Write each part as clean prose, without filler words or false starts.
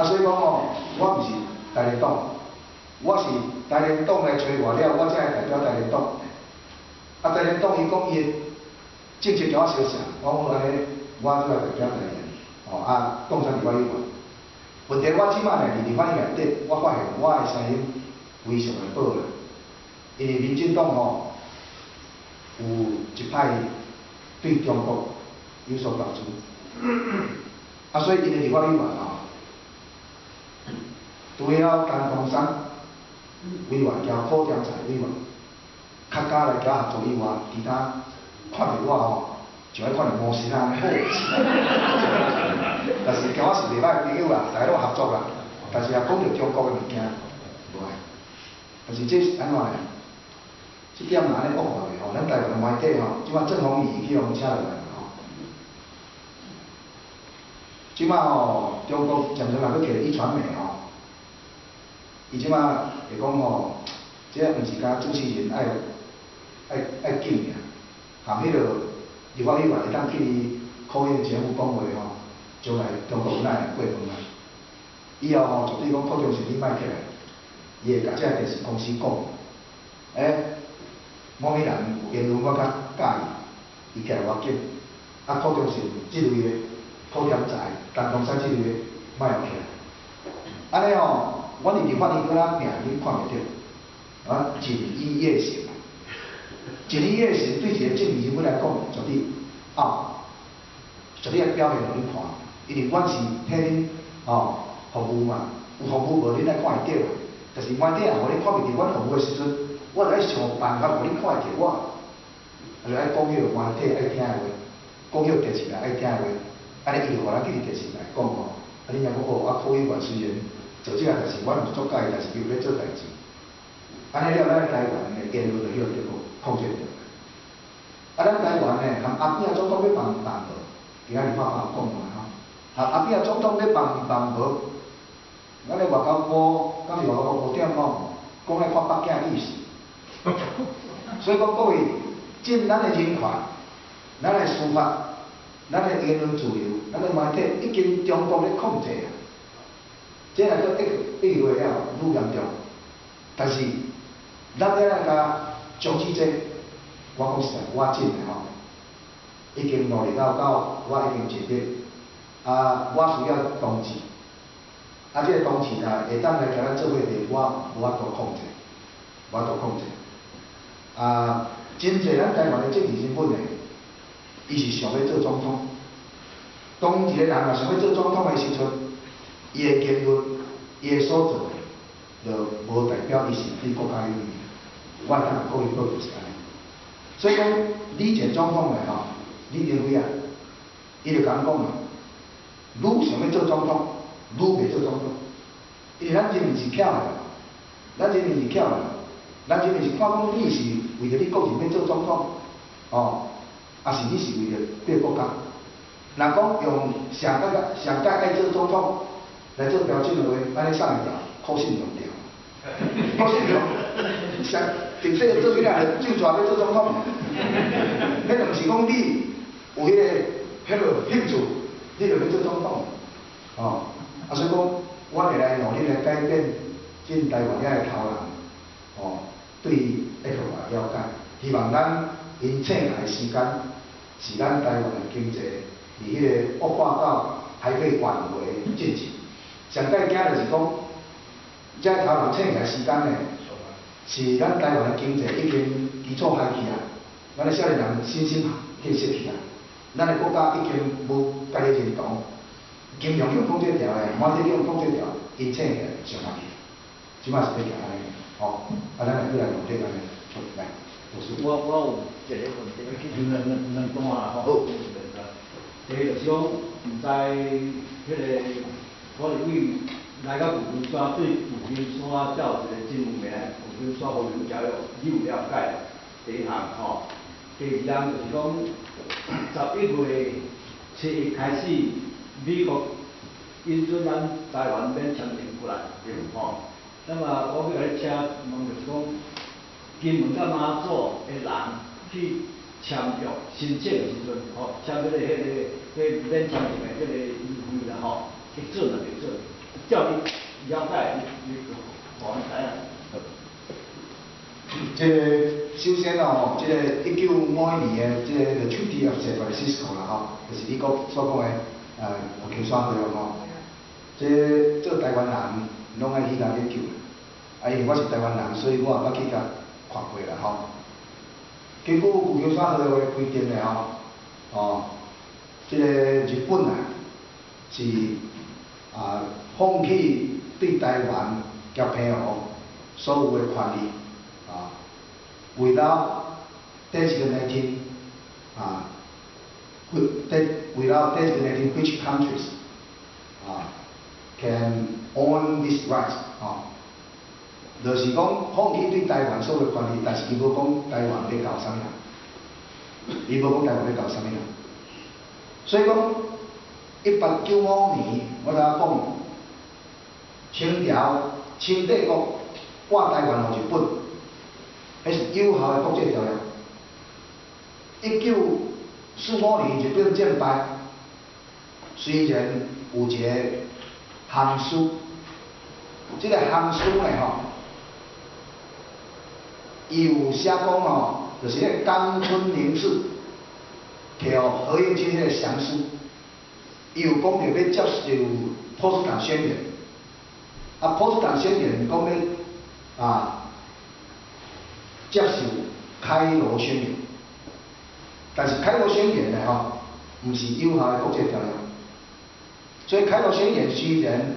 所以讲吼，我毋是台联党，我是台联党来找我了，我才会代表台联党。台联党伊讲伊的政策甲我相像，我讲安尼，我就来代表台联。共产立法委员。问题我即摆来伫立法院内底，我发现我的声音非常的薄啦，因为民进党吼有一派对中国有所投资，所以因的立法委员除了陈东山委员加柯建才委员，较加来加合作以外，其他看着我吼。就爱看着魔神啊，好，但是交我是袂歹朋友啦，大家拢合作啦，但是也讲着中国的物件，无爱。但是这是安怎呢？这点嘛安尼恶化的吼，咱台湾的媒体吼，即摆郑鸿仪去互请落来吼。即摆吼，中国渐渐也去摕一传媒吼，伊即摆会讲吼，这毋是甲主持人爱紧尔，含迄个。立法委员会当去考验政府讲话吼，将来中国哪会过分啊？以后吼，绝对讲柯中信你莫起来，伊会甲这电视公司讲，某个人言论我较介意，伊起来我紧，柯中信即类的柯天才、陈东山即类的莫要起来。安尼吼，阮伫立法院搁咱拼，你看袂着，锦衣夜行。锦衣夜行对一个政治人物来讲，绝对绝对要表现互恁看，因为阮是替恁服务嘛，有服务无恁来看会到，但是媒体互恁看袂到阮服务的时阵，我着爱想办法互恁看会到我，就爱讲迄个媒体爱听的话，讲迄个电视台爱听的话，安尼伊就互咱去电视台讲吼，恁若讲柯委员虽然做即个代志，我毋是足介意，但是伊有咧做代志，安尼了，咱台湾的言论就许着控制着。咱台湾呢，含阿扁总统要办无？今仔日我讲嘛吼，含阿扁总统要办无？咱的外交部，敢是外交部部长吼，讲咧看北京的意思。所以讲各位，咱的人权、咱的司法、咱的言论自由、咱的媒体，已经中国咧控制啊。这若搁一月了，愈严重。但是，咱要来甲阻止这。我讲实在，我真诶吼，已经努力到我已经尽力，我需要同志，这个同志啊，会当来甲咱做伙的，我无法度控制，无法度控制。真侪咱台湾的政治人物呢，伊是想要做总统，当一个人若想要做总统的时阵，伊的言论、伊的所做，就无代表伊是对国家有利。我当然讲伊做就是安尼。所以讲，李前总统嘞吼，李登辉啊，伊就甲咱讲嘛，愈想要做总统，愈袂做总统，因为咱人民是巧的，咱人民是巧的，咱人民是看讲你是为着你个人要做总统，还是你是为着对国家？若讲用上届爱做总统来做标准的话，安尼上一条可信用掉，可信用。定说做起来就抓要做总统，迄就毋是讲你有迄个兴趣，你就要做总统，所以讲，我会来努力来改变咱台湾遐个头人，对科学了解，希望咱因请来的时间，是咱台湾的经济伫迄个恶化到还可以挽回的进程。上界惊就是讲，这头人请来的时间呢？是咱台湾的经济已经基础害去啊，咱的少年人信心建设去啊，咱的国家已经无家己认同，金融用控制条的，媒体用控制条，因请的上下去，即摆是要行安尼，咱来过来努力安尼，来，我有一个问题，两段啦吼。好。第一就是讲，毋知迄个我哋为来到古金山对古金山照一个真有名的古金山风云教育有了解。第一项吼，第二项就是讲11月7日开始，美国允准咱台湾免签证过来，对吼。那么我要来请问就是讲，金门甲马祖的人去签约申请的时阵，签迄个免签证的迄个优惠啦吼，会准啊袂准？教育要在那个网台啊。这个首先哦，这个1952年的这个 Treaty of San Francisco 啦吼，就是美国所讲的华侨山对吼。这台湾人拢爱去甲去救，因为我是台湾人，所以我也捌去甲看过啦吼。根据华侨山合约的规定的吼，哦，这个日本啊是放弃对台湾甲澎湖所有的权利。without designating without designating which countries can own this rights 就是讲放弃对台湾所有权利，但是伊无讲台湾要交啥物人，伊无讲台湾要交啥物人，所以讲1895年我才讲清帝国割台湾互日本。迄是有效的国际条约。1945年日本战败，虽然有一个行书，这个行书呢吼，伊有写讲吼，就是迄个冈村宁次摕互何应钦迄个降书，伊有讲着要接受波茨坦宣言，波茨坦宣言讲要接受开罗宣言，但是开罗宣言呢吼，毋是有效的国际条约。所以开罗宣言虽然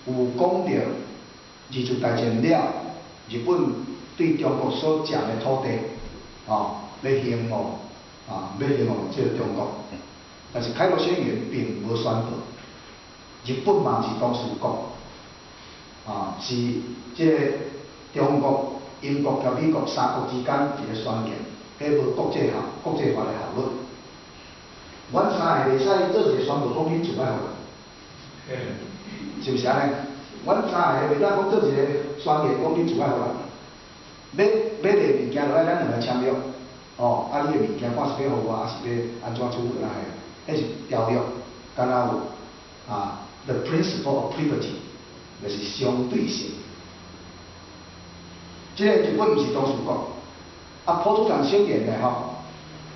有讲到二次大战了，日本对中国所占的土地，要兴复这个中国，但是开罗宣言并无宣布，日本嘛是当事国，是这个中国。英国甲美国三国之间一个宣言，迄无国际法的效率。阮三个袂使做一个宣布讲你自爱互人，是毋是安尼？阮三个袂当讲做一个宣言讲你自爱互人。买个物件落来，咱两个签约。哦，你个物件看是要互我，还是要安怎处理迄是条约，敢若有the principle of liberty， 就是相对性。这个日本毋是当事国，波茨坦宣言呢吼，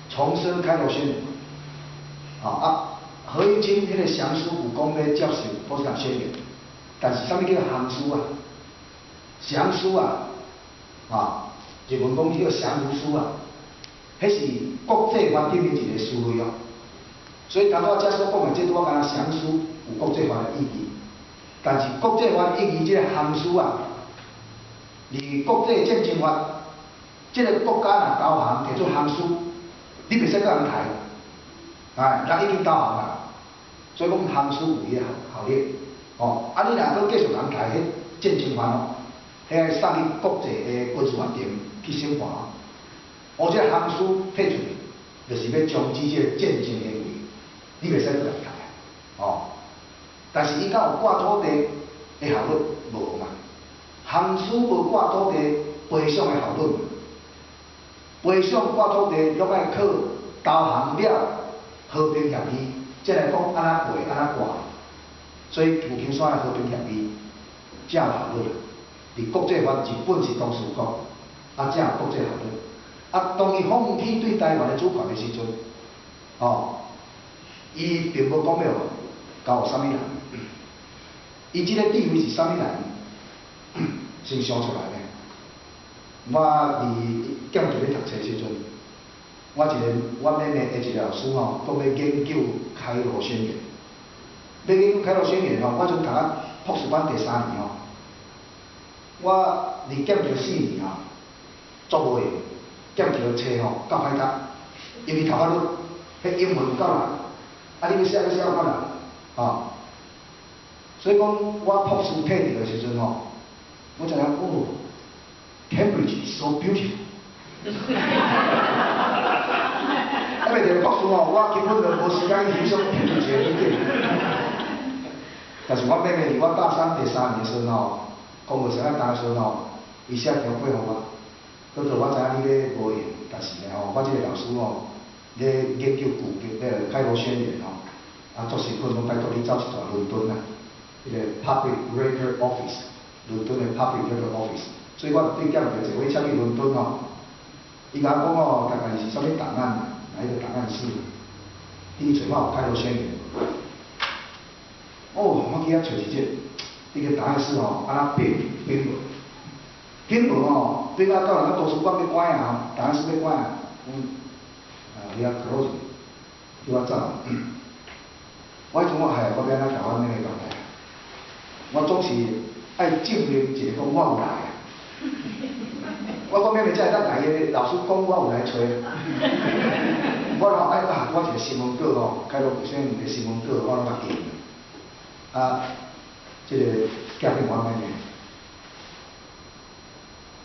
重申开罗宣言，何应钦迄个降书有讲要接受波茨坦宣言，但是啥物叫降书啊？降书日文讲叫降服书迄是国际法顶面一个词汇哦。所以刚才遮所讲的，这拄仔敢若降书有国际法的意义，但是国际法意义这个降书而国际战争法，这个国家若投降提出降书，你袂使甲人抬，人已经投降啦，所以讲降书有伊个效力。你若搁继续人抬，迄战争法迄个送去国际的军事法庭去审判。这个降书退出去，就是要终止这个战争行为，你袂使搁人抬。但是伊敢有割土地的效率无嘛？降书无割土地赔偿的效率，赔偿割土地拢爱靠投降了和平协议，才来讲安怎赔安怎割。所以旧金山的和平协议才有效率。伫国际法，日本是当事国，才有国际效率。当伊放弃对台湾的主权的时阵，伊并无讲要交啥物人，伊即个地位是啥物人？先想出来呢。我伫剑桥咧读册时阵，我妹妹的一个老师讲要研究开罗宣言。要研究开罗宣言我阵读博士班第3年我伫剑桥4年做无用。剑桥的册够歹读，因为头壳迄英文够难，你要写较难所以讲我博士退掉的时阵我知影Cambridge is so beautiful 因为博士我根本就无时间去上 Cambridge 的意见。但是我妹妹伫我大3第3年的时候讲无啥啊，当时伊写条配互我，搁到我知影你咧无用，但是呢我即个老师咧研究开罗宣言作成分，我拜托你走一趟伦敦迄个 public record office， 伦敦的 public record office， 所以我对叫着一位请去伦敦哦，伊甲我讲哦，大概是啥物档案，哪一个档案室，伊找我有开头宣言。哦，我记遐找一只，伊个档案室哦，安那编无，编无哦，对到人个图书馆要关啊，档案室要关啊，你啊 close， 叫我走。我迄阵我害我要安怎甲我那个状态？我总是爱证明一个讲我有来啊。我讲咩物才会当来个老师讲我有来找。我拢爱我一个新闻稿吼，开头先一个新闻稿，我拢甲印。这个甲片我买呢。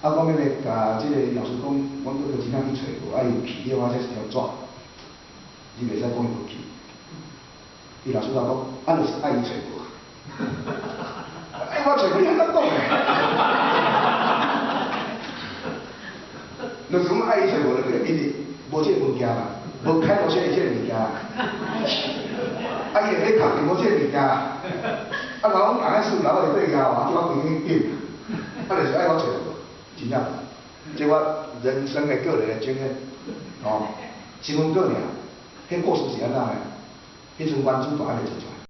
讲咩物？甲这个老师讲，阮搁真正去找无，伊去了，我这是条纸，你袂使讲伊无去。伊老师甲讲，就是爱伊找无。我找无，你安怎讲嘞？就是讲爱伊找无，就是因为无这个物件嘛，无开头先这个物件。伊会咧读，无这个物件。老讲档案室老会对家嘛，我已经变，就是爱我找无，真正。这我人生的个人的经验，哦，新闻稿尔，迄故事是安怎的？迄阵原著大还袂做出来。